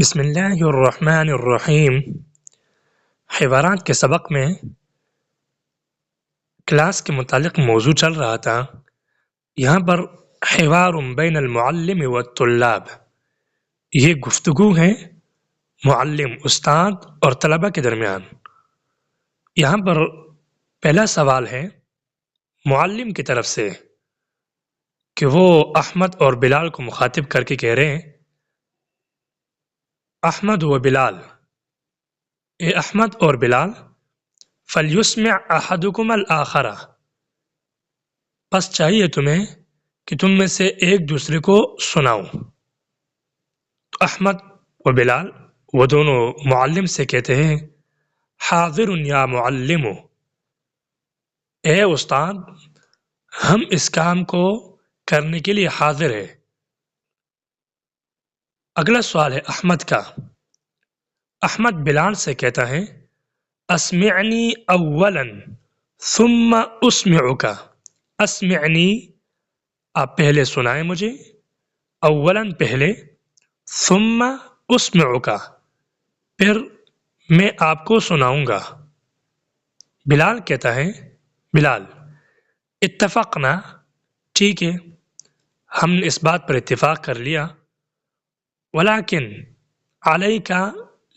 بسم اللہ الرحمن الرحیم۔ حوارات کے سبق میں کلاس کے متعلق موضوع چل رہا تھا۔ یہاں پر حوار بین المعلم والطلاب، یہ گفتگو ہے معلم، استاد اور طلبہ کے درمیان۔ یہاں پر پہلا سوال ہے معلم کی طرف سے کہ وہ احمد اور بلال کو مخاطب کر کے کہہ رہے ہیں، احمد و بلال، اے احمد اور بلال، فَلْيُسْمِعْ أَحَدُكُمَا الْآخَرَ، پس چاہیے تمہیں کہ تم میں سے ایک دوسرے کو سناؤ۔ تو احمد و بلال وہ دونوں معلم سے کہتے ہیں، حاضر یا معلم، اے استاد، ہم اس کام کو کرنے کے لیے حاضر ہیں۔ اگلا سوال ہے احمد کا۔ احمد بلال سے کہتا ہے، اسمعنی اولا ثم اسمعک، اسمعنی، آپ پہلے سنائیں مجھے، اولا پہلے، ثم اسمعک، پھر میں آپ کو سناؤں گا۔ بلال کہتا ہے، بلال، اتفقنا، ٹھیک ہے، ہم نے اس بات پر اتفاق کر لیا، ولیکن علیک،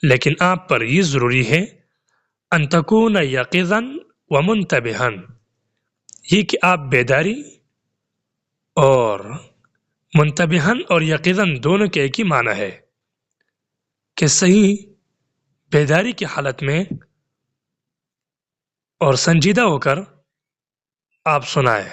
لیکن آپ پر یہ ضروری ہے، ان تکون یقظا ومنتبہا، یہ کہ آپ بیداری اور منتبہا اور یقظا دونوں کے ایک ہی معنی ہے کہ صحیح بیداری کی حالت میں اور سنجیدہ ہو کر آپ سنائیں۔